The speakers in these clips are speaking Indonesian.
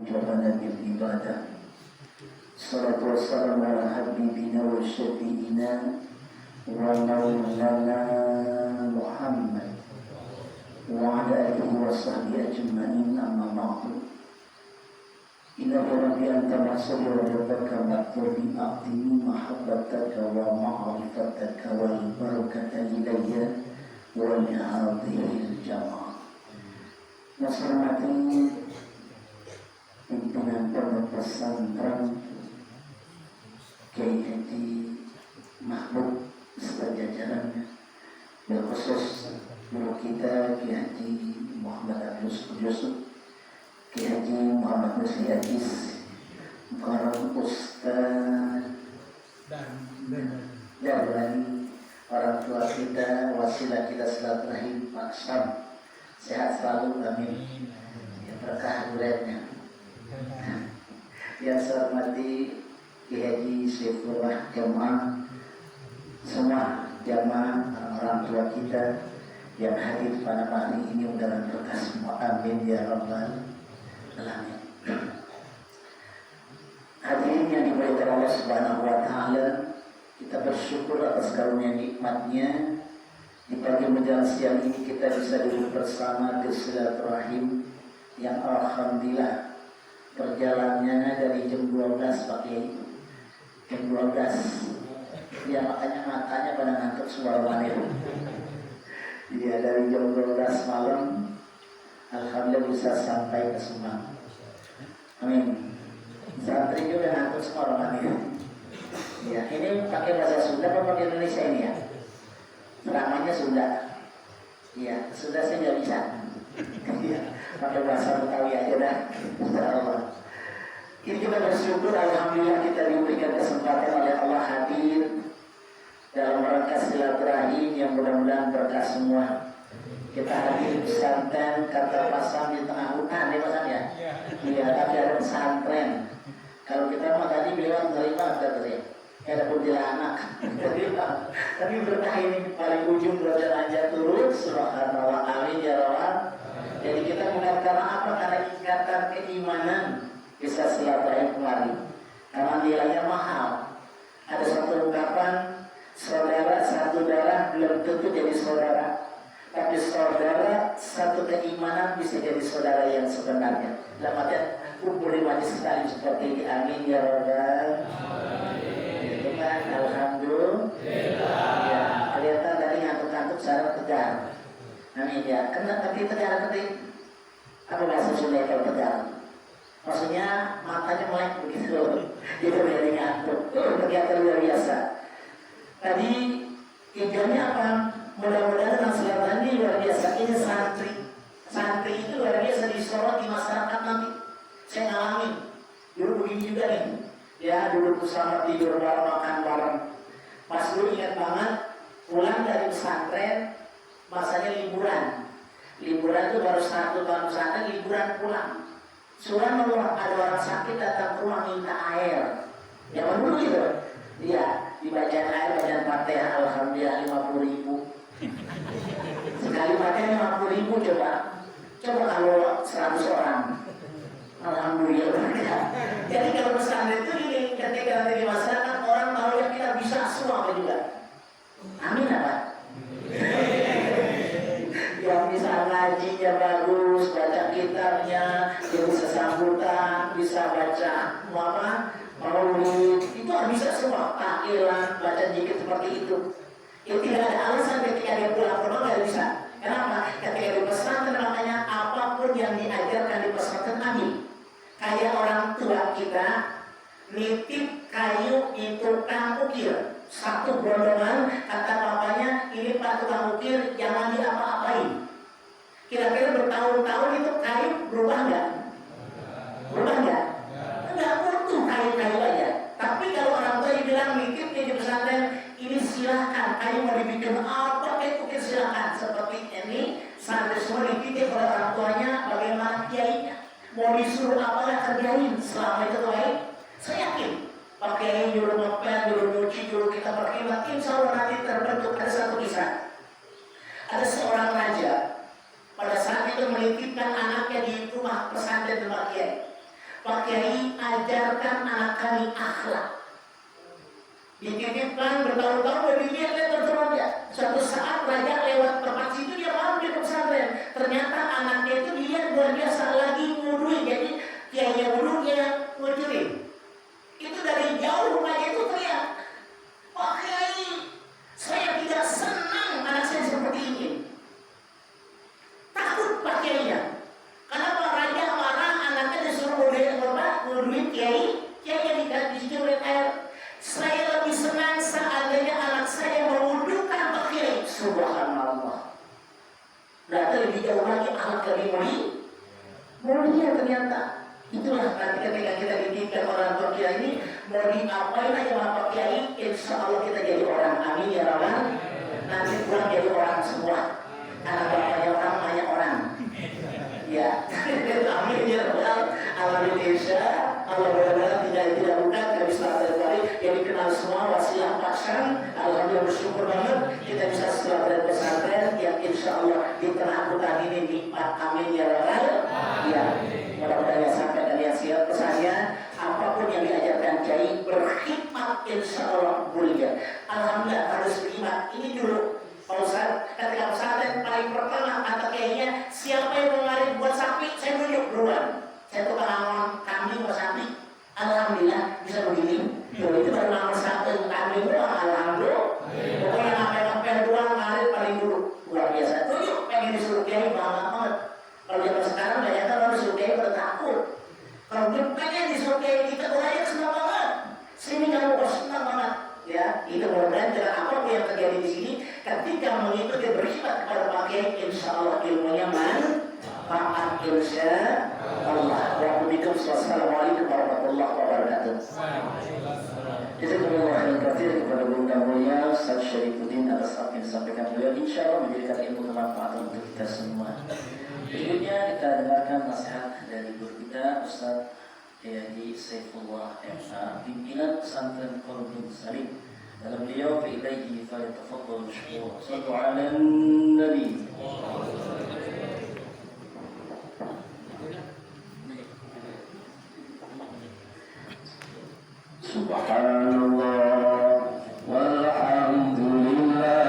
جبنا بالعبادة صلاة والسلام على حبيبنا وشفيعنا ومولانا محمد وعلى آله وصحبه أجمعين أما بعد إن ربي أنت نصري وربك مطلبي أعطني محبتك ومعرفتك والبركة إلي ولهذه الجماعة Nasrmati pimpinan pondok pesantren Kiai Haji Mahmud serta jajarannya, berkhusus guru kita Kiai Haji Muhammad Abdul Yusuf, Kiai Haji Muhammad Musli Ajis, para ustaz dan orang tua kita, wasilah kita silaturahim Pak Sam, sehat selalu, amin. Ya, berkah duretnya. Yang saya hormati Kiai Haji Syekhullah Jamaah, semua jamaah orang tua kita yang hadir pada hari ini mudah-mudahan berkah semua, amin ya rabbal alamin. Hadirin yang dimuliakan Allah Subhanahu wa taala, kita bersyukur atas karunia nikmatnya. Di pagi menjelang siang ini kita bisa duduk bersama di silaturahim yang alhamdulillah perjalanannya dari jam 12 pakai jam 12 ya, makanya pada ngantuk suara wanita ya, dari jam 12 malam alhamdulillah bisa sampai ke Subang, amin. Santri juga ngantuk suara wanita ya. Ini pakai bahasa Sunda atau pakai Indonesia ini ya? Namanya Sunda. Iya, Sunda saya nggak bisa. Iya, pakai bahasa Betawi aja dah. Insyaallah. Ini kita bersyukur, alhamdulillah kita diberikan kesempatan oleh Allah hadir dalam rangka silaturahim yang mudah-mudahan berkah semua. Kita hadir di pesantren kata pasang di tengah hutan, ya Mas ya? Iya, tapi ada pesantren. Kalau kita mah tadi bilang terima katanya. Ada kuntilanak, tapi berkah ini paling ujung belajar aja turun, subhanallah, amin ya rabbal. Jadi kita bukan karena apa? Karena ikatan keimanan bisa silaturahim kemari. Karena nilainya mahal. Ada satu ungkapan, saudara satu darah belum tentu jadi saudara, tapi saudara satu keimanan bisa jadi saudara yang sebenarnya. Dalam artian kumpul di majlis sekali seperti ini, amin ya rabbal. Alhamdulillah ya, kelihatan tadi ngantuk-ngantuk secara tegar, amin ya. Kena tapi tegar ketik apa bahasa Sunda kalau tegar? Maksudnya matanya melek begitu, itu dari ngantuk. Kegiatan luar biasa. Tadi tujuannya apa? Mudah-mudahan nasihat ini luar biasa. Ini santri itu luar biasa disorot di masyarakat nanti. Saya ngalamin dulu begini juga nih. Ya, duduk bersama, tidur bareng, makan bareng. Pas dulu ingat banget, pulang dari pesantren, masanya liburan. Liburan itu baru 1 tahun pesantren, liburan pulang. Suran ada orang sakit datang ke rumah minta air. Zaman dulu gitu. Iya, dibacain air, bacaan Fatihah, alhamdulillah 50.000. Sekali Fatihah 50.000 coba. Coba kalau 100 orang. Alhamdulillah. Jadi kalau pesantren itu ini ketika di masyarakat orang tahu yang kita bisa semua juga. Amin apa? Yang bisa ngajinya bagus, baca kitabnya, yang bisa sambutan, bisa baca maulid, itu bisa semua. Tahlilan, baca zikir seperti itu. Itu tidak ada alasan ketika dia pulang nggak bisa. Kenapa? Ketika di pesantren makanya apapun yang diajarkan di pesantren ambil. Kayak orang tua kita nitip kayu di tukang ukir, satu gondongan, kata papanya, ini Pak tukang ukir jangan diapa-apain. Kira-kira bertahun-tahun itu kayu berubah nggak? Berubah nggak? Nggak butuh kayu-kayu aja. Tapi kalau orang tua bilang nitipnya di pesantren, ini silahkan, kayu mau dibikin apa kayak ukir silahkan. Seperti ini, santri semua dititip oleh orang tuanya, bagaimana kiainya. Mau disuruh apa yang kerjain selama itu baik, saya yakin pakai juru ngepel, juru nyuci, juru kita berkhidmat, insya Allah nanti terbentuk. Ada satu kisah, ada seorang raja pada saat itu menitipkan anaknya di rumah pesantren tempat kiai. ajarkan anak kami akhlak. Dititipkan bertahun-tahun dari dia terus dia. Suatu saat raja lewat tempat situ dia mau di pesantren. Ternyata anaknya itu dilihat luar biasa lagi ngudui. Jadi kiai wudhu dia ngucurin. Itu dari jauh rumahnya itu teriak, "Pak Kiai, saya tidak senang anak saya seperti ini." Takut Pak Kiai ya. Karena Pak Raja marah anaknya disuruh nguduin Kiai. Kiai yang disuruh air. Saya lebih senang seandainya anak saya mewudukan Pak Kiai. Subhanallah. Berarti lebih jauh lagi akhlak lebih mulia ternyata. Itulah nanti ketika kita dididik orang tua Kiai ini, mau diapain aja sama Pak Kiai, insya Allah kita jadi orang. Amin ya Rabbal. Nanti pulang jadi orang semua. Anak bapaknya orang, banyak orang. Ya, amin ya Rabbal. Alhamdulillah. Allah benar-benar tidak bukan, tidak bisa terkali. Yang dikenal semua wasilah pasang. Alhamdulillah bersyukur banget kita bisa setelah dari pesantren yang insya Allah di tengah hutan ini nikmat. Amin ya Rabbal. Ya. Mudah-mudahan sampai kalian siap pesannya. Apapun yang diajarkan Kiai berkhidmat insya Allah mulia. Alhamdulillah harus berkhidmat. Ini dulu Pak Ustaz, ketika pesantren paling pertama kata Kiainya, siapa yang mengarit buat sapi saya tunjuk duluan. Saya tukang angon kambing buat sapi. Alhamdulillah bisa begini. Itu baru nomor satu kambing doang. Alhamdulillah. Pokoknya ngapain doang ngarit paling dulu. Luar biasa. Tunjuk pengen disuruh Kiai bangga banget. Kalau zaman sekarang banyak orang disuruh Kiai pada takut. Kalau dia pengen disuruh Kiai kita aja senang banget. Sini kamu senang banget. Ya, itu mudah-mudahan dengan apapun yang terjadi di sini, ketika mengikuti berkhidmat kepada Pak Kiai, insya Allah ilmunya manfaat insya Allah. Wassalamualaikum warahmatullahi wabarakatuh. Jazakumullah khairan katsir kepada Bunda Mulia Ustaz Syarifuddin atas apa yang disampaikan beliau, insya Allah menjadikan ilmu bermanfaat untuk kita semua. Berikutnya kita dengarkan nasihat dari guru kita Ustaz Yadi Saifullah MA, pimpinan pesantren Qarbun Salim. Dalam beliau fi ilaihi falyatafaddal mashkura. Shallu 'alan nabi. Subhanallah walhamdulillah.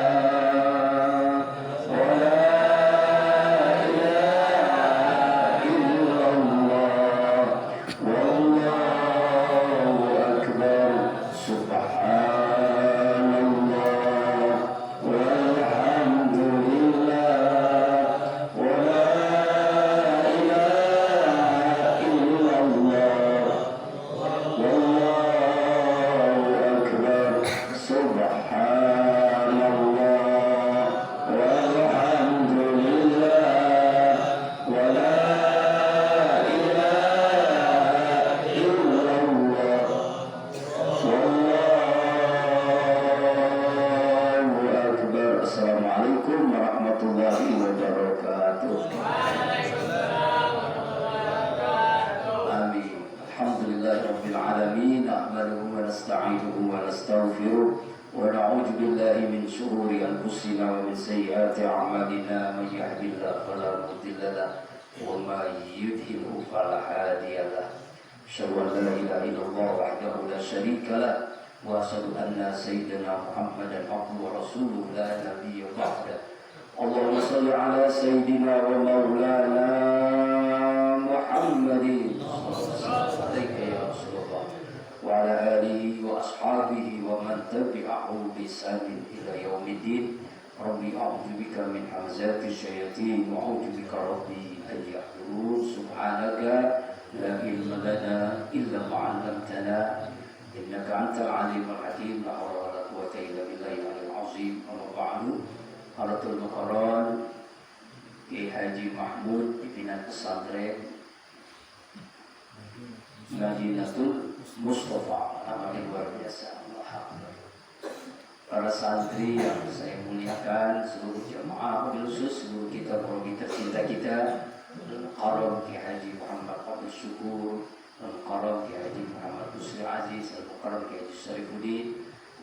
Para santri yang saya muliakan, seluruh jemaah, khusus seluruh kita, para tercinta kita, Al-Mukarram Kiai Haji Muhammad Abdul Syukur, Al-Mukarram Kiai Haji Muhammad Husni Aziz, Al-Mukarram Kiai Haji Syarifuddin,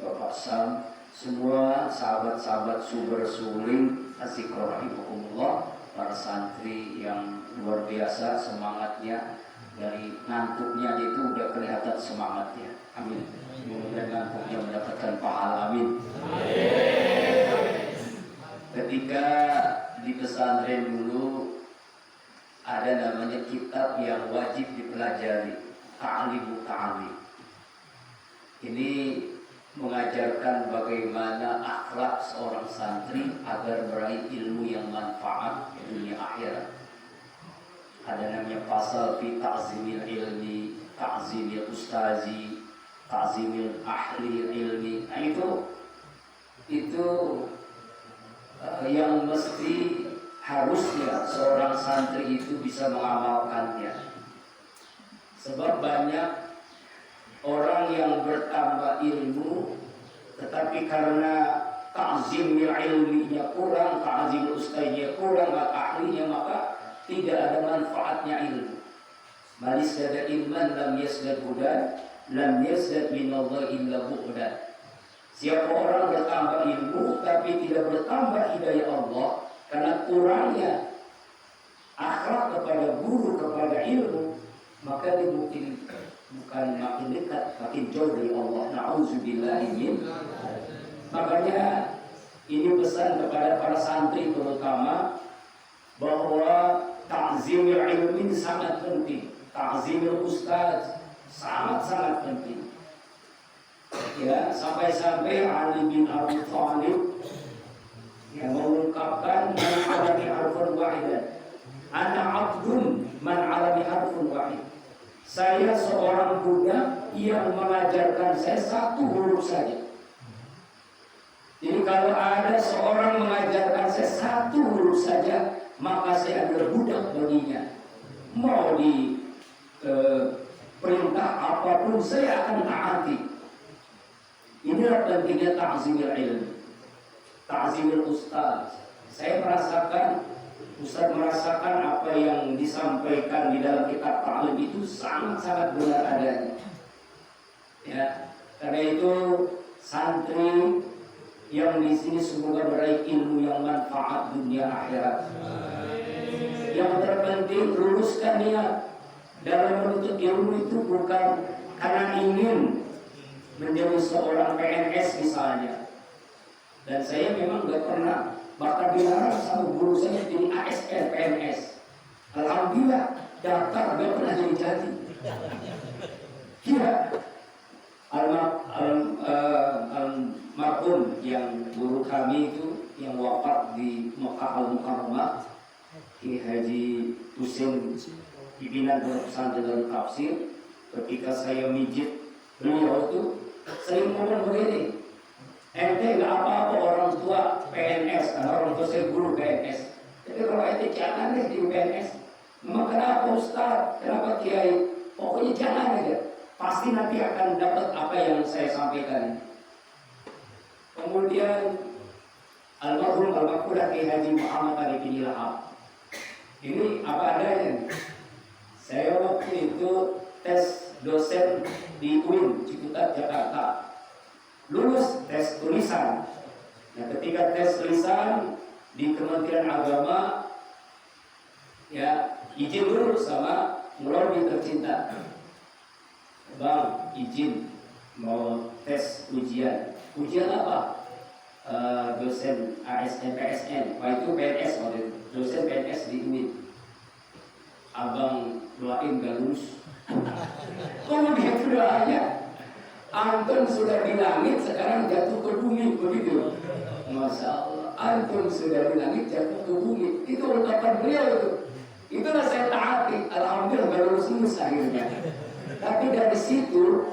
Bapak Sam, semua sahabat-sahabat sumber suling Asyikro rahimahumullah, para santri yang luar biasa semangatnya Dari ngantuknya itu udah kelihatan semangat ya. Amin. Mudah-mudahan ngantuknya mendapatkan pahala. Amin. Ketika di pesantren dulu ada namanya kitab yang wajib dipelajari, Ta'limu Ta'lim. Ini mengajarkan bagaimana akhlak seorang santri agar meraih ilmu yang manfaat dunia akhirat. Ada namanya pasal fi ta'zimil ilmi, ta'zimil ustazi, ta'zimil ahli ilmi. Nah itu yang mesti harusnya seorang santri itu bisa mengamalkannya. Sebab banyak orang yang bertambah ilmu tetapi karena ta'zimil ilminya kurang, ta'zimil ustazinya kurang, ahlinya, maka tidak ada manfaatnya ilmu. Man yazdada ilman lam yazdad hudan, lam yazdad minallahi illa bu'dan. Siapa orang bertambah ilmu tapi tidak bertambah hidayah Allah karena kurangnya akhlak kepada guru, kepada ilmu, maka dia mungkin bukan makin dekat, makin jauh dari Allah. Na'udzubillahi min. Makanya ini pesan kepada para santri terutama bahwa ta'zimul ilmi sangat penting, ta'zimul ustaz sangat-sangat penting. Ya, sampai-sampai Ali bin Abi Thalib yang mengungkapkan man 'alami harfan wahidan, ana 'abdun man 'alami harfan wahid. Saya seorang budak yang mengajarkan saya satu huruf saja. Jadi kalau ada seorang mengajarkan saya satu huruf saja, maka saya adalah budak baginya. Mau di perintah apapun saya akan taati. Inilah pentingnya ta'zimil ilmi, ta'zimil ustaz. Saya merasakan apa yang disampaikan di dalam kitab ta'lim itu sangat-sangat benar adanya. Ya, karena itu santri yang di sini semoga meraih ilmu yang manfaat dunia akhirat. Yang terpenting luruskan niat dalam menuntut ilmu itu bukan karena ingin menjadi seorang PNS misalnya. Dan saya memang gak pernah, bahkan dilarang sama guru saya jadi ASN PNS. Alhamdulillah daftar gak pernah jadi. Kira almarhum yang guru kami itu yang wafat di Mekah Al-Mukarramah, Ki Haji Husin pimpinan pesantren dan tafsir, ketika saya mijit beliau itu sering ngomong begini, ente nggak apa-apa orang tua PNS, karena orang tua saya guru PNS. Tapi kalau ente jangan deh di PNS. Memang kenapa Ustaz? Kenapa Kiai? Pokoknya jangan aja. Pasti nanti akan dapat apa yang saya sampaikan. Kemudian almarhum almarhumah Kiai Haji Muhammad Arif bin Lahab. Ini apa adanya. Saya waktu itu tes dosen di UIN Ciputat Jakarta, lulus tes tulisan. Nah, ketika tes tulisan di Kementerian Agama, ya izin dulu sama melalui tercinta, Bang izin mau tes ujian apa? Dosen ASN PSN, itu PNS waktu itu, dosen PNS di UIN. Abang doain gak lulus. Kemudian doanya, antum sudah di langit, sekarang jatuh ke bumi, begitu. Masya Allah, antum sudah di langit, jatuh ke bumi. Itu ungkapan beliau itu. Itulah saya taati. Alhamdulillah gak lulus akhirnya. Tapi dari situ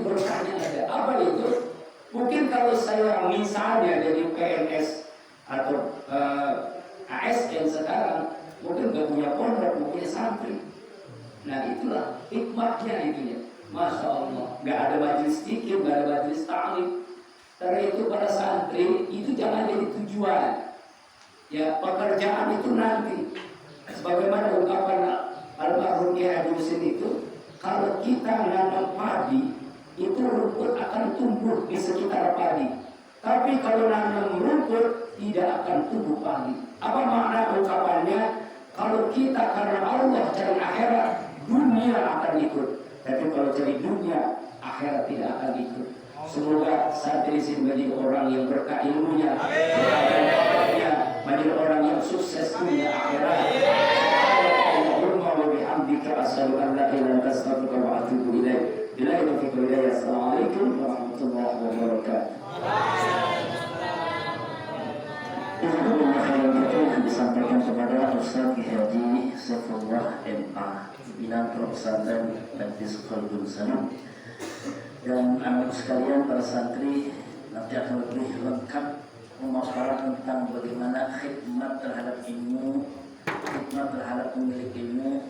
berkahnya ada. Apa itu? Mungkin kalau saya misalnya jadi PNS atau ASN sekarang, mungkin gak punya pondok, gak punya santri. Nah itulah hikmahnya itunya. Masya Allah, gak ada majelis zikir, gak ada majelis ta'lim. Karena itu para santri itu jangan jadi tujuan. Ya pekerjaan itu nanti. Sebagaimana ungkapan almarhum Kiai Haji Husin itu, kalau kita nanam padi, itu rumput akan tumbuh di sekitar padi. Tapi kalau nanam rumput, tidak akan tumbuh padi. Apa makna ungkapannya? Kalau kita karena Allah cari akhirat, dunia akan ikut. Tapi kalau cari dunia, akhirat tidak akan ikut. Semoga santri sini menjadi orang yang berkah ilmunya, menjadi orang yang sukses dunia akhirat. Allahumma wa bihamdika asyhadu an la ilaha illa anta astaghfiruka wa atubu ilaik. Billahi taufiq wal hidayah. Assalamualaikum warahmatullahi wabarakatuh. Yang disampaikan kepada Ustaz Haji Saifullah MA, pimpinan pesantren Baptis Qalbun Salam. Dan anak sekalian, para santri, nanti akan lebih lengkap memaparan tentang bagaimana khidmat terhadap ilmu, khidmat terhadap pemilik ilmu.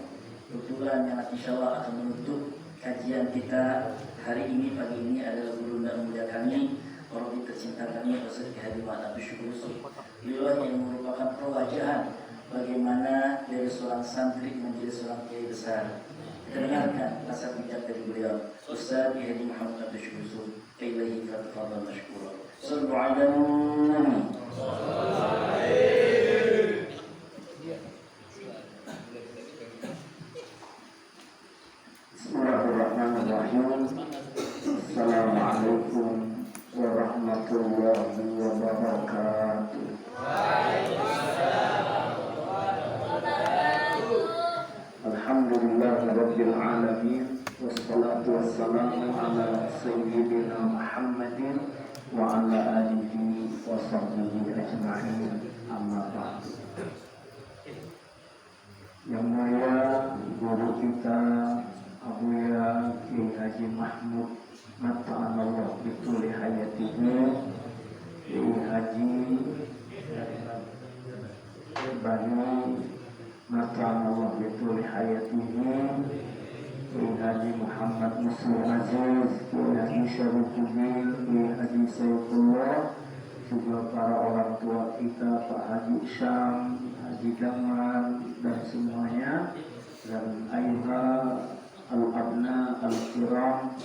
Kebetulan yang insya Allah akan menutup kajian kita hari ini, pagi ini adalah guru dan mulia kami, orang tercinta kami, Ustaz Haji Ma'an Abdul Syukur. Beliau yang merupakan perwajahan bagaimana dari seorang santri menjadi seorang kiai besar. Dengarkan rasa bijak dari beliau, Ustaz Haji Muhammad Abdul Syukur. Ilaihi fatafadhal mashkura. Sallu ala nabi. Bismillahirrahmanirrahim. Assalamualaikum warahmatullahi wabarakatuh. Alhamdulillahi rabbil alamin, wassalatu wassalamu ala sayyidina Muhammadin wa ala alihi wa sahbihi ajma'in, amma ba'du. Yang mulia guru kita Abuya Kiai Haji Mahmud Mata'anallah bituli hayatihi, Kiai Haji Bani Mata'anallah bituli hayatihi, Kiai Haji Muhammad Muslim Aziz, Kiai Haji Syarifuddin, Kiai Haji Saifullah, juga para orang tua kita Pak Haji Syam, Haji Daman, dan semuanya, dan ayuha al-abna al-kiram.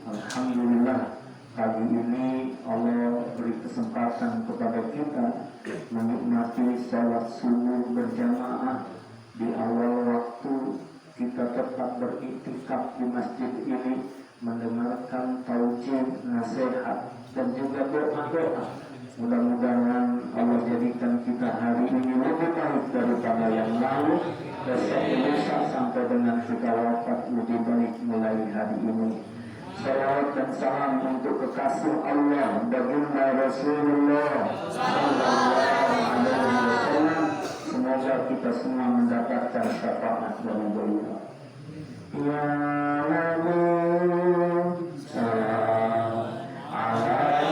Alhamdulillah, pagi ini Allah beri kesempatan kepada kita menikmati salat subuh berjamaah di awal waktu. Kita tetap beriktikaf di masjid ini, mendengarkan taujid, nasihat, dan juga doa-doa. Mudah-mudahan Allah jadikan kita hari ini lebih baik daripada yang lalu, besok lusa sampai dengan kita wafat lebih baik mulai hari ini. Salawat dan salam untuk kekasih Allah baginda Rasulullah sallallahu alaihi wasallam. Semoga kita semua mendapatkan syafaat dari beliau. Ya Nabi, salam alaika.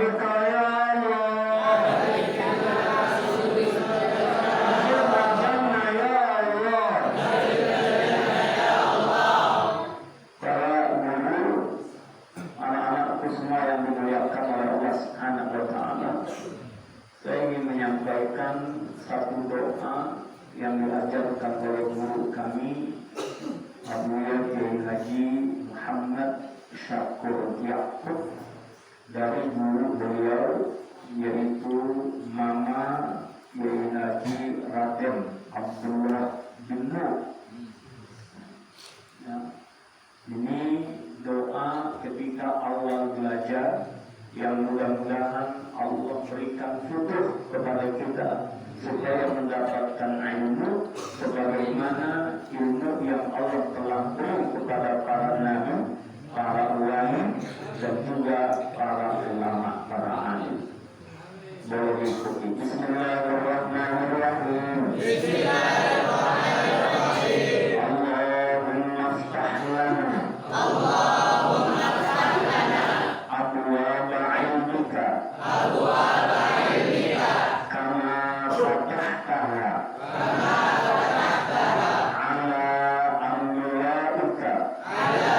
bika ya Allah. Subhanallah ya Allah. Para guru, anak-anakku semua yang dimuliakan oleh Allah Subhanahu wa Ta'ala, saya ingin menyampaikan satu doa yang diajarkan oleh guru kami, Abu Kiai Haji Muhammad Syakur Yaqub, dari guru beliau yaitu Mama Kiai Haji Raden Abdullah bin Nur. Ya. Ini doa ketika awal belajar yang mudah-mudahan Allah berikan futuh kepada kita supaya mendapatkan ilmu sebagaimana ilmu yang Allah telah beri kepada para nabi, para ulama dan juga para ulama, para alim. Boleh diikuti. Bismillahirrahmanirrahim. Bismillahirrahmanirrahim. Allahumma ftah lana. Allahumma ftah lana. Abwaaba ilmika. Abwaaba ilmika. Kama fatahtaha. Kama fatahtaha. Ala anbiya'ika. Ala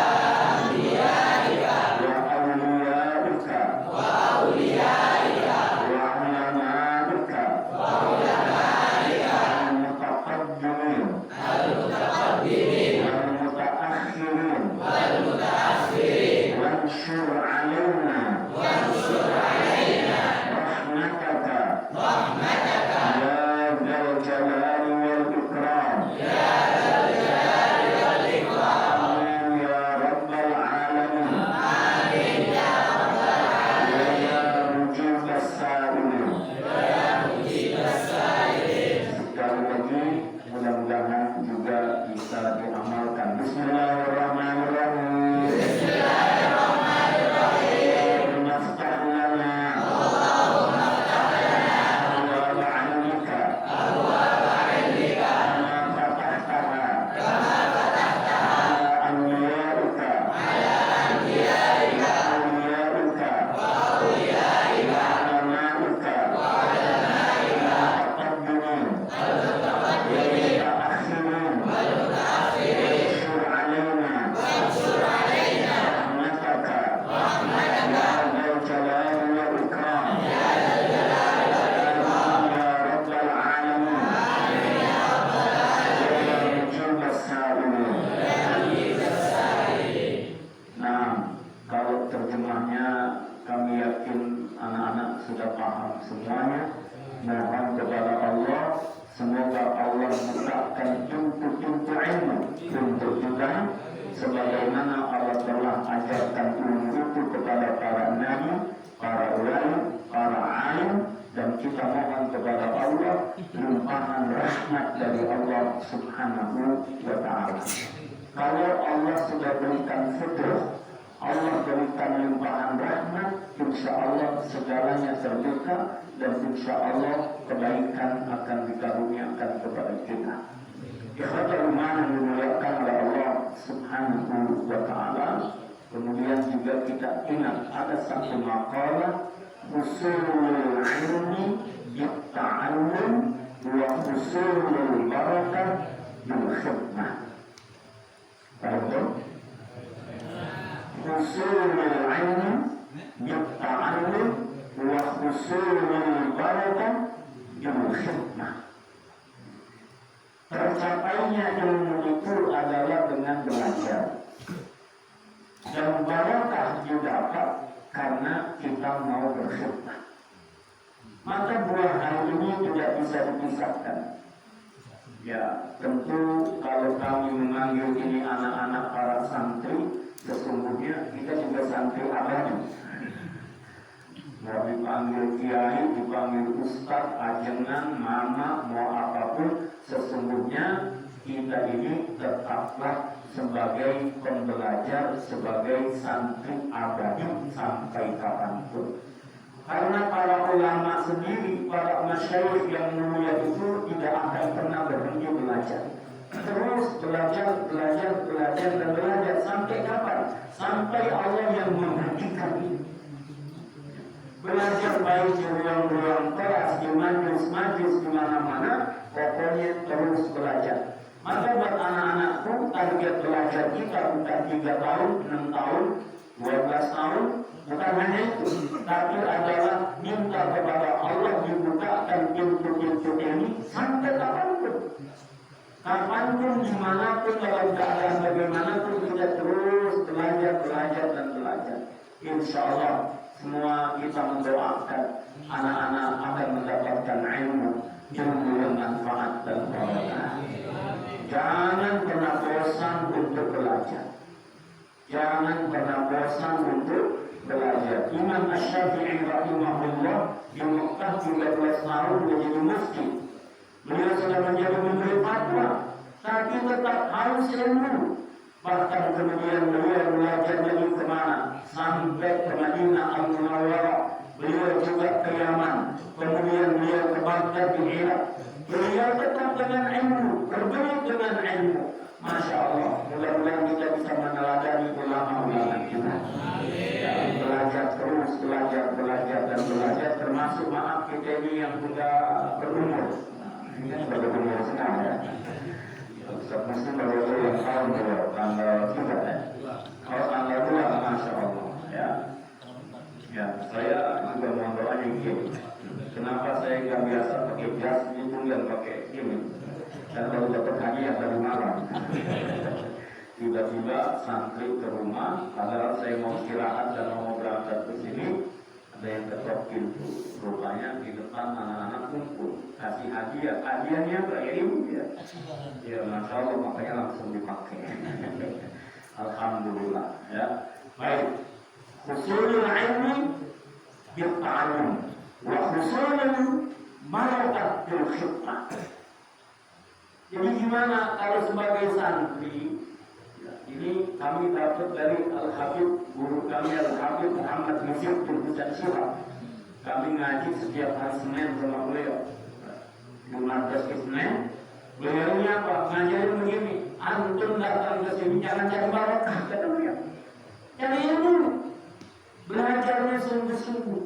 anbiya'ika. Wa awliya'ika. Wa awliya'ika. Wa ulama'ika. Wa ulama'ika. Al-mutaqaddimin. Al-mutaqaddimin. Wal-mutaakhirin. Wal-mutaakhirin. Wanshur 'alaina. Wanshur 'alaina. Rahmataka. Rahmataka. Ya dzal jalali wal ikram. Ya dzal jalali wal ikram. Amin ya rabbal alamin. Amin ya rabbal alamin. Ya mujibas sa'ilin. Ya mujibas sa'ilin. Sekali lagi mudah-mudahan juga bisa diamalkan. Bismillahirrahmanirrahim. Bismillahirrahmanirrahim. Allahumma ftah lana. Allahumma ftah lana. Abwaaba ilmika. Abwaaba ilmika. Kama fatahtaha. Kama fatahtaha. Ala anbiya'ika. Ala anbiya'ika. Wa awliya'ika. Wa awliya'ika. Wa ulama'ika. Wa ulama'ika. Al-mutaqaddimin. Al-mutaqaddimin. Wal-mutaakhirin. Wal-mutaakhirin. Wanshur 'alaina. Wanshur 'alaina. Rahmataka. Rahmataka. Ya dzal jalali wal ikram. Ya dzal jalali wal ikram. Ya rabbal alamin. Amin ya rabbal alamin. Ya mujibas sa'ilin. Ya mujibas sa'ilin. Nah, kalau terjemahnya kami yakin anak-anak sudah paham semuanya. Mohon kepada Allah, semoga Allah bukakan pintu-pintu ilmu untuk kita, sebagaimana Allah telah ajarkan ilmu itu kepada para nabi, para ulama, para alim, dan kita mohon kepada Allah limpahan rahmat dari Allah Subhanahu wa Ta'ala. Kalau Allah sudah berikan futuh, Allah berikan limpahan rahmat, insya Allah segalanya terbuka dan insya Allah kebaikan akan dikaruniakan kepada kita. Ikhwatul iman yang dimuliakan oleh Allah Subhanahu wa Ta'ala. Kemudian juga kita ingat ada satu maqalah, usulul ilmi bitta'allum wa usulul barakah bil khidmah. Pardon? Usulul ilmi bitta'allum wa usulul barakah bil khidmah. Tercapainya ilmu itu adalah dengan belajar, dan barakah didapat karena kita mau berkhidmah. Maka dua hal ini tidak bisa dipisahkan. Ya, tentu kalau kami memanggil ini anak-anak para santri, sesungguhnya kita juga santri abadi. Mau dipanggil kiai, dipanggil ustaz, ajengan, mama, mau apapun, sesungguhnya kita ini tetaplah sebagai pembelajar, sebagai santri abadi sampai kapanpun. Karena para ulama sendiri, para masyayikh yang mulia itu tidak akan pernah berhenti belajar. Terus belajar dan belajar sampai kapan? Sampai Allah yang menghentikan ini. belajar baik di ruang-ruang kelas, di majlis-majlis, di mana-mana, pokoknya terus belajar. Maka buat anak-anakku, target belajar kita bukan 3 tahun, 6 tahun, 12 tahun, bukan hanya itu, tapi adalah minta kepada Allah dibukakan pintu-pintu ini sampai kapanpun. Kapanpun, dimanapun, dalam keadaan bagaimanapun, kita terus belajar dan belajar. Insya Allah semua kita mendoakan anak-anak akan mendapatkan ilmu yang bermanfaat dan barokah. Jangan pernah bosan untuk belajar. Jangan pernah bosan untuk belajar. Imam Asy-Syafi'i rahimahullah di Mekah 13 tahun menjadi mufti. Beliau sudah menjadi menteri fatwa, tapi tetap harus ilmu. Bahkan kemudian beliau belajar lagi kemana? Sampai ke Madinah Al-Munawwarah. Beliau juga ke Yaman. Kemudian beliau ke Baghdad di Irak. Beliau tetap dengan ilmu, bergelut dengan ilmu. Masya Allah, mudah-mudahan kita bisa meneladani ulama-ulama kita. Belajar terus, belajar, termasuk maaf kita ini yang sudah berumur. Ini kan sudah berumur sekarang ya. Muslim baru yang tahun tanggal 3 ya. Kalau tanggal 2, Masya Allah ya. Ya, saya juga mohon doanya gini. Kenapa saya nggak biasa pakai jas itu yang pakai ini? Dan kalau dapat hadiah dari malam, tiba-tiba santri ke rumah, padahal saya mau istirahat dan mau berangkat ke sini, ada yang ketok pintu. Rupanya di depan anak-anak kumpul, kasih hadiah. Hadiahnya ilmu ya. Ya, Masya Allah, makanya langsung dipakai. Alhamdulillah ya. Baik. Husulul ilmi bil ta'allum wa husulul malakat bil khidmah. Jadi gimana kalau sebagai santri? Ya, ini kami dapat dari Al-Habib, guru kami Al-Habib Muhammad Musib bin Husain Syirah. Kami ngaji setiap hari Senin sama beliau. Di Markas Senin, beliau ini apa? Ngajarin begini, antum datang ke sini jangan cari barokah, kata beliau. Cari ilmu. Belajarnya sungguh-sungguh.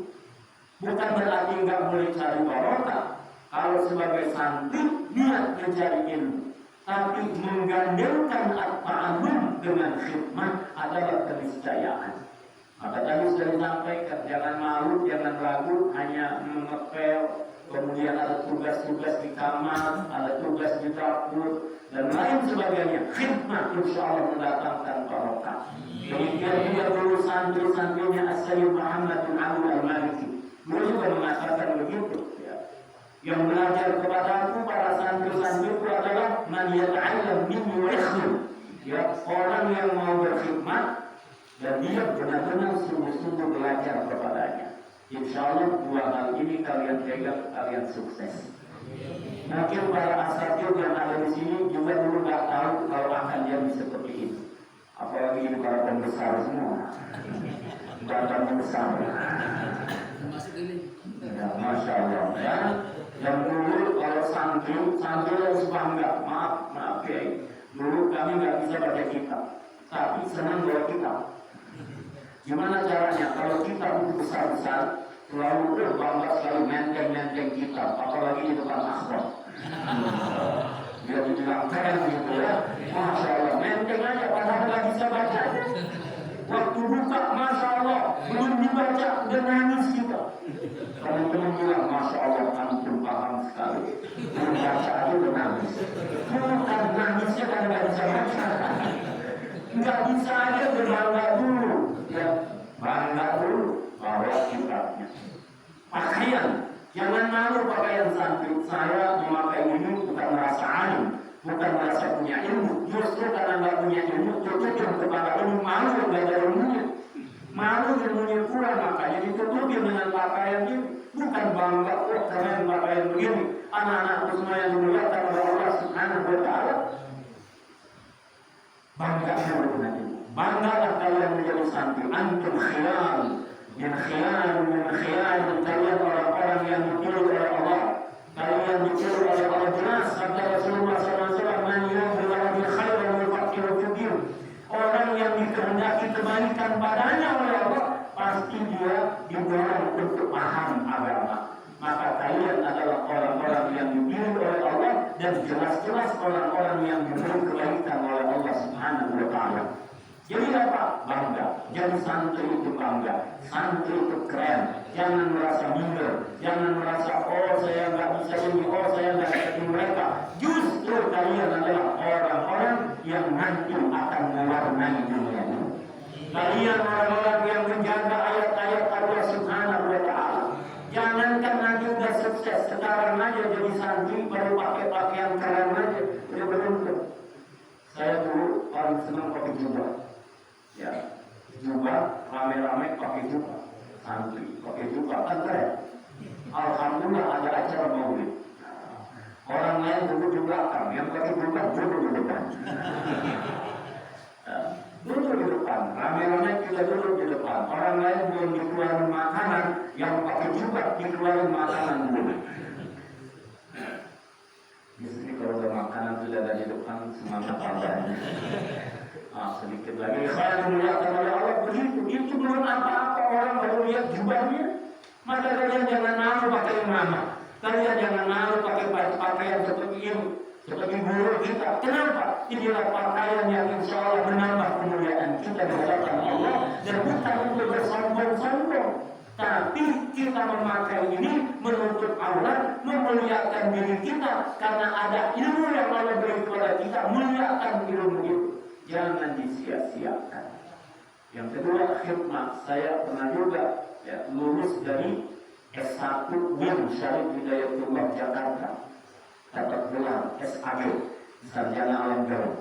Bukan berarti nggak boleh cari barokah. Kalau sebagai santri niat mencari ilmu, tapi menggandengkan at-ta'allum dengan khidmah adalah keniscayaan. Maka tadi sudah disampaikan, jangan malu, jangan ragu, hanya mengepel, kemudian ada tugas-tugas di kamar, ada tugas di dapur, dan lain sebagainya. Khidmah insya Allah mendatangkan barokah. Demikian juga dulu santri-santrinya As-Sayyid Muhammad bin Abdul Al-Maliki. Beliau juga mengatakan begitu. Yang belajar kepada aku, para santri-santriku adalah man yata'allam minni wa yakhdim. Ya, orang yang mau berkhidmat dan dia benar-benar sungguh-sungguh belajar kepadanya. Insya Allah 2 hal ini kalian pegang, kalian sukses. Mungkin para asatidz yang ada di sini juga dulu nggak tahu kalau akan jadi seperti itu. Apalagi ini para pembesar semua, badan besar. Ya, Masya Allah ya. Yang dulu kalau santri harus bangga. Maaf ya. Dulu kami nggak bisa baca kitab, tapi senang bawa kitab. Gimana caranya? Kalau kita buku besar-besar, selalu bangga sekali menteng-menteng kitab, apalagi di depan akhbar. Dia dibilang keren gitu ya. Masya Allah, menteng aja, padahal nggak bisa baca. Waktu buka, Masya Allah, belum dibaca, udah nangis kita. Teman-teman bilang, Masya Allah, antum paham sekali. Belum baca aja udah nangis. Bukan nangisnya kan nggak bisa baca. Nggak bisa aja berbangga dulu. Ya, bangga dulu, bawa kitabnya. Pakaian, jangan malu pakaian santri. Saya memakai ini bukan merasa alim, bukan merasa punya ilmu. Justru karena nggak punya ilmu, tutup kepada ilmu, malu nggak ada ilmunya. Malu ilmunya kurang, makanya ditutupi dengan pakaian ini. Bukan bangga, oh keren pakaian begini. Anak-anakku semua yang dimuliakan oleh Allah Subhanahu wa Ta'ala. Bangga dengan ilmu. Banggalah kalian menjadi santri. Antum khiyar, min khiyar, kalian orang-orang yang dipilih oleh Allah. Kalian dipilih oleh Allah. Jelas kata Rasulullah SAW, man yuridillahu bihi khairan yufaqihuhu fid-din. Orang yang dikehendaki kebaikan padanya oleh Allah, pasti dia didorong untuk dan jelas-jelas orang-orang yang diberi kebaikan oleh Allah Subhanahu wa Ta'ala. Jadi apa? Bangga. Jadi santri itu bangga. Santri itu keren. Jangan merasa minder. Jangan merasa, oh saya nggak bisa ini, oh saya nggak seperti mereka. Justru kalian adalah orang-orang yang nanti akan mewarnai dunia ini. Kalian orang-orang yang menjaga ayat-ayat Allah Subhanahu wa Ta'ala. Jangankan nanti udah sukses, sekarang aja jadi santri baru pakai pakaian keren aja. Ya beruntung. Saya dulu paling senang pakai jubah. Ya, jubah rame-rame pakai jubah, santri pakai jubah kan keren. Alhamdulillah ada acara maulid. Orang lain duduk di belakang, yang pakai jubah duduk di depan. Duduk di depan, rame-rame kita duduk di depan. Orang lain belum dikeluarin makanan, yang pakai jubah dikeluarin makanan dulu. Biasanya kalau ada makanan sudah ada di depan, semangat padanya. Sedikit lagi saya memuliakan oleh Allah begitu. Itu belum apa-apa, orang baru lihat jubahnya. Maka kalian jangan malu pakai imamah. Kalian jangan malu pakai pakaian seperti ini, seperti guru kita. Kenapa? Inilah pakaian yang insya Allah menambah kemuliaan kita di hadapan Allah, dan bukan untuk bersombong-sombong. Tapi kita memakai ini menutup aurat, memuliakan diri kita karena ada ilmu yang Allah beri kepada kita. Muliakan ilmu itu, jangan disia-siakan. Yang kedua, khidmat. Saya pernah juga lulus dari S1 BIM Syarif Hidayatullah Jakarta, dapat gelar SAG, Sarjana Alam Gaul.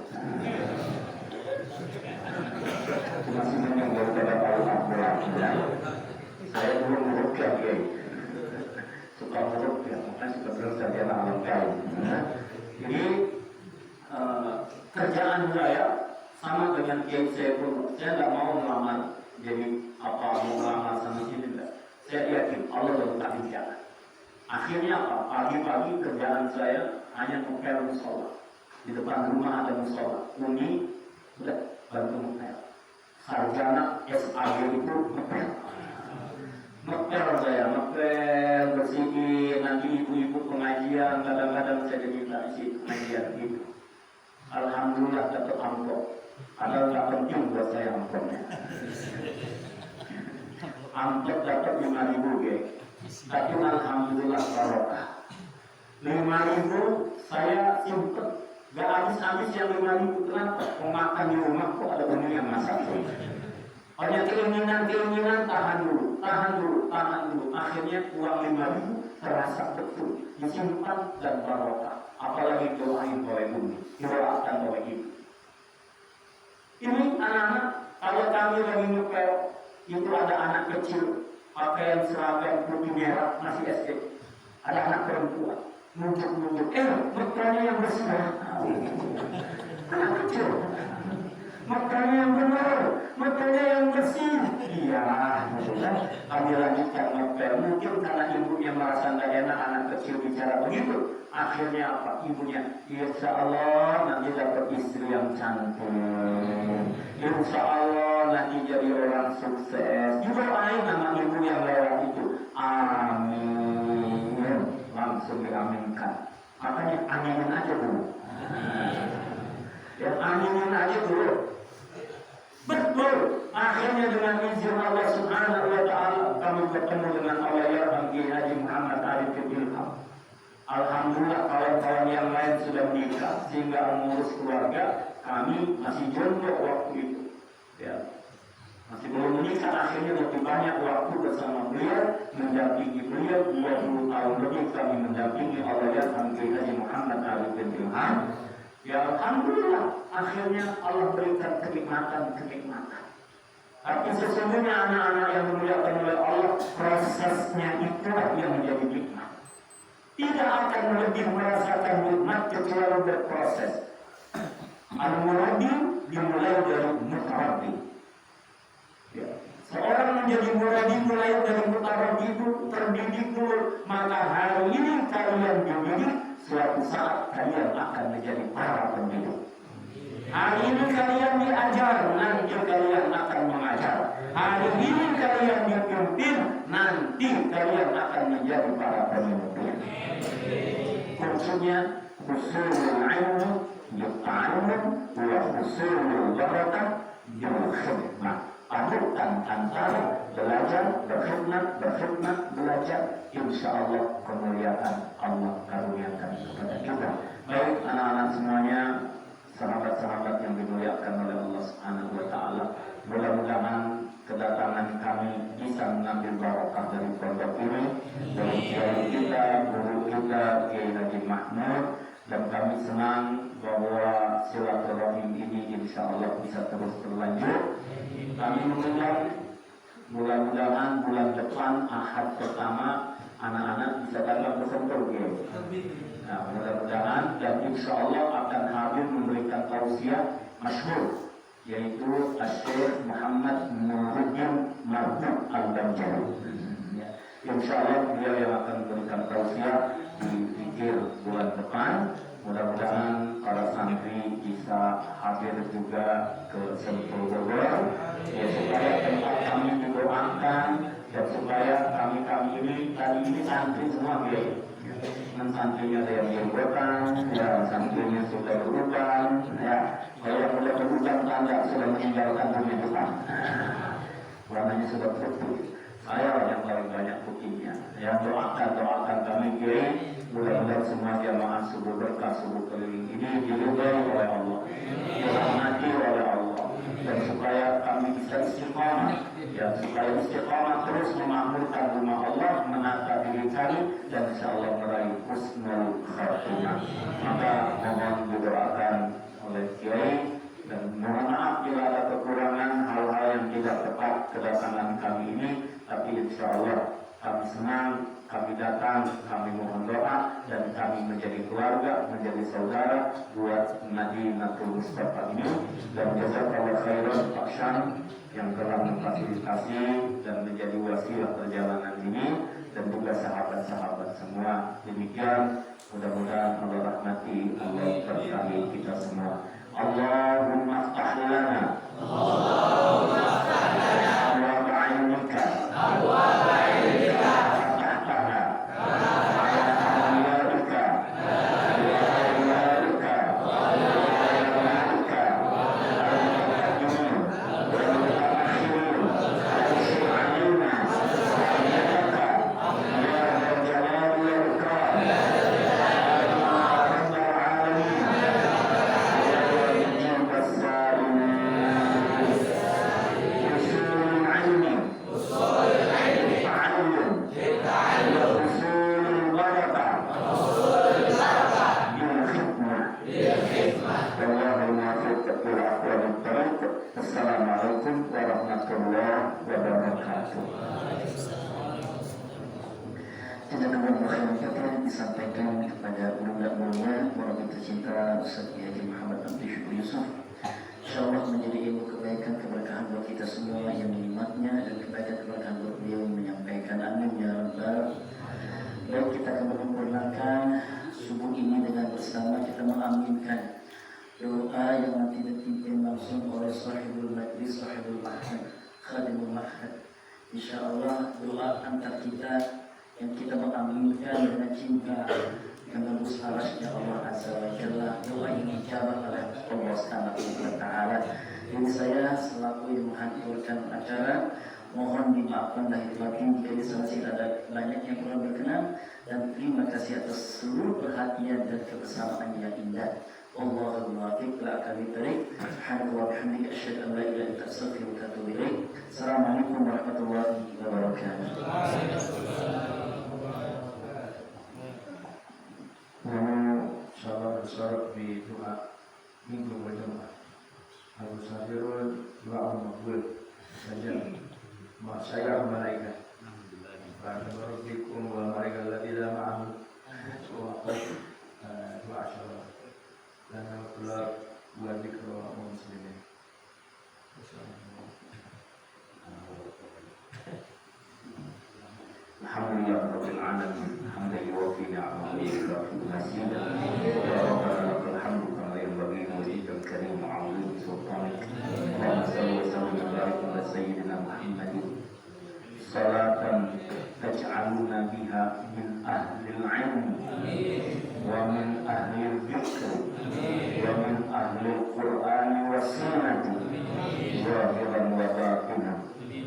Masih banyak yang tidak tahu apa. Saya belum merukyah, suka merukyah, makanya suka bilang sarjana alam gaul. Jadi kerjaan saya sama dengan kiai saya pun. Saya tidak mau melamar jadi apa, mau melamar sama sini tidak. Saya yakin Allah lebih tak bicara. Akhirnya apa? Pagi-pagi kerjaan saya hanya ngepel musola. Di depan rumah ada musola. Uni udah bantu ngepel. Sarjana SAG itu ngepel. Ngepel saya, ngepel, bersihin, nanti ibu-ibu pengajian, kadang-kadang saya diminta isi pengajian gitu. Alhamdulillah dapat amplop. Padahal tak penting buat saya amplopnya. Amplop dapat 5.000 tapi alhamdulillah barokah. 5.000 saya simpen. Gak habis-habis yang 5.000. Kenapa? Mau makan di rumah kok ada menu yang masak. Banyak keinginan tahan dulu. Akhirnya uang 5.000 terasa betul, disimpan dan barokah. Apalagi doain oleh bumi, doakan oleh ibu. Ini anak-anak, kalau kami lagi ngepel, itu ada anak kecil, pakaian seragam putih merah, masih SD. Ada anak perempuan, nunjuk-nunjuk, ngepelnya yang bersih. Anak kecil. Makanya yang benar, makanya yang bersih. Iya, kami lanjutkan ngepel. Mungkin karena ibunya merasa tidak enak anak kecil bicara begitu. Akhirnya apa? Ibunya, insya Allah nanti dapat istri yang cantik. Insya Allah nanti jadi orang sukses. Didoain nama ibu yang lewat itu. Amin. Langsung diaminkan. Makanya aminin aja dulu. Ya, aminin aja dulu. Betul. Akhirnya dengan izin Allah Subhanahu wa Ta'ala kami bertemu dengan Allahyarham Bangki Haji Muhammad Arif Ilham. Alhamdulillah kawan-kawan yang lain sudah menikah sehingga mengurus keluarga, kami masih jomblo waktu itu. Ya. Masih belum menikah, akhirnya lebih banyak waktu bersama beliau, mendampingi beliau 20 tahun lebih kami mendampingi Allahyarham Bangki Haji Muhammad Arif Ilham. Ya alhamdulillah, akhirnya Allah berikan kenikmatan. Tapi sesungguhnya anak-anak yang dimuliakan oleh Allah, prosesnya itulah yang menjadi nikmat. Tidak akan lebih merasakan nikmat kecuali berproses. Al-murabbi dimulai dari mutarabbi. Ya. Seorang menjadi murabbi mulai dari mutarabbi itu terdidik dulu. Maka hari ini kalian dididik, suatu saat kalian akan menjadi para pendidik. Hari ini kalian diajar, nanti kalian akan mengajar. Hari ini kalian dipimpin, nanti kalian akan menjadi para pemimpin. Kursunya husulul ilmi bitta'allum wa husulul barakah bil khidmah. Padukan antara belajar, berkhidmat, belajar, insya Allah kemuliaan Allah karuniakan kepada kita. Baik anak-anak semuanya, sahabat-sahabat yang dimuliakan oleh Allah Subhanahu wa Ta'ala, mudah-mudahan kedatangan kami bisa mengambil barokah dari pondok ini, dari kiai kita, guru kita, Kiai Haji Mahmud, dan kami senang bahwa silaturahim ini insya Allah bisa terus berlanjut. Kami mengundang mudah-mudahan bulan depan Ahad pertama anak-anak bisa datang ke sentul Kiai. Nah, mudah-mudahan dan insya Allah akan hadir memberikan tausiah masyhur, yaitu Syekh Muhammad Nuruddin Marduk Al-Banjari. Insya Allah dia yang akan memberikan tausiah di pikir bulan depan. Mudah-mudahan para santri bisa hadir juga ke Sentul Bogor, ya, supaya tempat kami didoakan dan supaya kami ini tadi ini santri semua ya. Dan santrinya ada yang diubahan, ya santrinya sudah berubah, ya kalau yang sudah berubah tanda sudah meninggalkan dunia depan, warnanya sudah putih. Saya yang paling banyak putihnya. Ya doakan kami Kiai, mudah-mudahan semua jamaah subuh berkah subuh keliling ini diridhai oleh Allah, dirahmati oleh Allah, dan supaya kami bisa istiqamah, ya supaya istiqamah terus memakmurkan rumah Allah, menata diri kami, dan insya Allah meraih husnul khatimah. Maka mohon didoakan oleh Kiai, dan mohon maaf bila ada kekurangan hal-hal yang tidak tepat kedatangan kami ini, tapi insya Allah kami senang, kami datang, kami mohon doa, dan kami menjadi keluarga, menjadi saudara buat Madinatul Mustafa ini. Dan jazakallahu khairan Pak Syam yang telah memfasilitasi dan menjadi wasilah perjalanan ini, dan juga sahabat-sahabat semua. Demikian, mudah-mudahan Allah rahmati, Allah berkahi kita semua. Allahumma ftah lana Assalamualaikum warahmatullahi wabarakatuh. Jazakallahu disampaikan kepada budak mulia orang tercinta Ustaz Haji Muhammad Abdi Syukur Yusuf. InsyaAllah menjadi ilmu kebaikan keberkahan buat kita semua yang menyimaknya, dan kebaikan keberkahan buat beliau yang menyampaikan. Amin ya rabbal. Baik, kita akan menyempurnakan subuh ini dengan bersama kita mengaminkan doa yang nanti dipimpin langsung oleh sahibul majlis, sahibul mahad, khadimul mahad. InsyaAllah doa antar kita yang kita mengaminkan dengan cinta, menembus arasnya Allah Azza wa Jalla. Doa ini dijawab oleh Allah Subhanahu wa Ta'ala. Jadi saya selaku yang menghanturkan acara, mohon dimaafkan lahir batin jika di sana ada banyak yang kurang berkenan, dan terima kasih atas seluruh perhatian dan kebersamaan yang indah. Allahul muwaffiq la akan ditarik. Subhanallah wa bihamdihi asyhadu an la ilaha illa anta astaghfiruka wa atubu ilaik. Assalamualaikum warahmatullahi wabarakatuh. Insyaallah bersyarat di doa minggu berjamaah harus hadirun doa makbul saja. Saya malaikat Barakallahu wa malaikat ladina ma'ahu wa ma'asyallah dan Allah wa dzikra muslimin. Alhamdulillah rabbil alamin. Hamdan yuwafi ni'amahu wa yukafi mazida. Ya rabbana lakal hamdu kama yanbaghi li wajhikal karim wa 'azimi sultanik. Allahumma salli wa sallim wa barik ala sayyidina Muhammadin salatan يجعلنا بها من أهل العلم ومن أهل الذكر ومن أهل القرآن والسنة ظاهرا وباطنا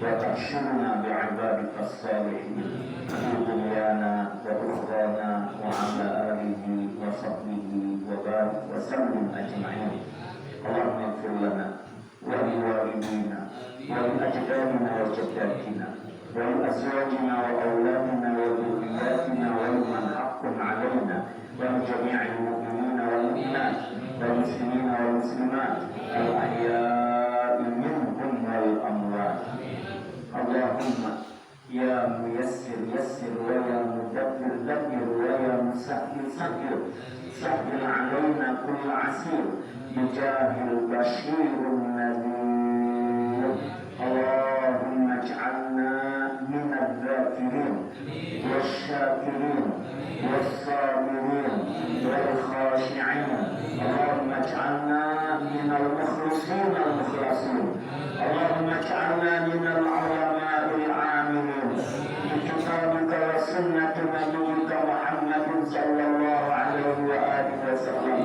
وتحشرنا بعبادك الصالحين في دنيانا وأخرانا وعلى آله وصحبه وبارك وسلم أجمعين. اللهم اغفر لنا ولوالدينا ولأجدادنا وجداتنا ولأزواجنا وأولادنا وذرياتنا ولمن حق علينا ولجميع المؤمنين والمؤمنات والمسلمين والمسلمات الأحياء منهم والأموات. اللهم يا ميسر يسر ويا مدبر دبر ويا مسهل سهل سهل علينا كل عسير بجاه البشير النذير. اللهم اجعلنا من الذاكرين والشاكرين والصابرين والخاشعين. اللهم اجعلنا من المخلصين المخلصين. اللهم اجعلنا من العلماء العاملين بكتابك وسنة نبيك محمد صلى الله عليه وآله وسلم.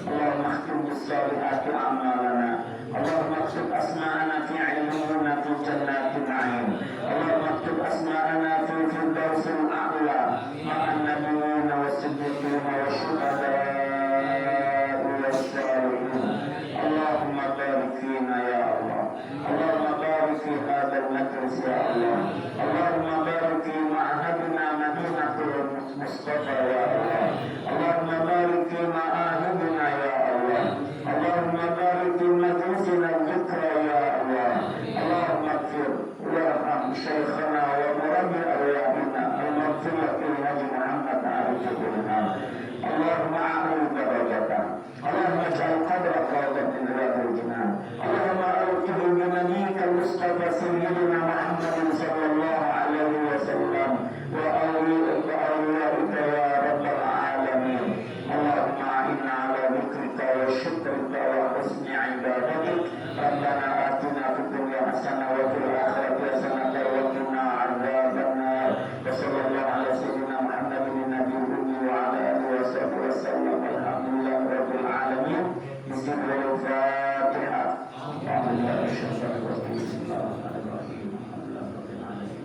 اللهم اختم بالصالحات أعمالنا. اللهم اكتب أسماءنا في علمنا في جنات النعيم. اللهم اكتب أسماءنا في الفردوس الأعلى مع النبيين والصديقين والشهداء والصالحين. اللهم بارك فينا يا الله. اللهم بارك في هذا المجلس يا الله. اللهم بارك في معهدنا مدينة المصطفى يا الله. اللهم بارك في معاهدنا يا الله. اللهم بارك في مجلسنا الذكرى يا الله. اللهم اغفر وارحم شيخنا ومربي أولادنا المغفرة لنبي محمد عليه السلام. اللهم أعلو درجته. اللهم اجعل قدرك روضة من رياض الجنان. اللهم ألقه بنبيك المصطفى سيدنا محمد صلى الله عليه وسلم وأوليائك يا رب العالمين. اللهم أعنا على ذكرك وشكرك وحسن عبادتك. ربنا آتنا في الدنيا حسنة وفي الآخرة حسنة وقنا عذاب النار. وصلى الله على سيدنا محمد النبي الأمي وعلى آله وصحبه وسلم. الحمد لله رب العالمين. بسم الله الفاتحة. أعوذ بالله من الشيطان الرجيم. بسم الله الرحمن الرحيم. الحمد لله رب العالمين.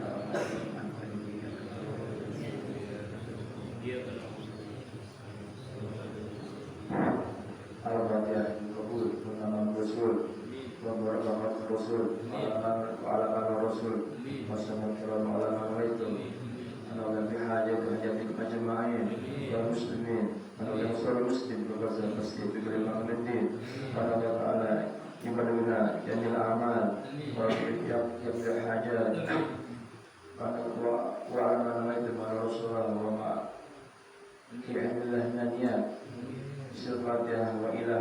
Al-Fatihah kabul nama Rasul wa barakat Rasul wa ala Rasul wa sallallahu ala Rasul ana bihajat hajat majma'in wa muslimin ana rasul muslim wa qazal muslim bi al-din wa ta'ala ibaduna jamil amal wa yaqdi hajat wa ala Rasul wa ma fi ilmillah naniyat. Al-Fatihah wa ila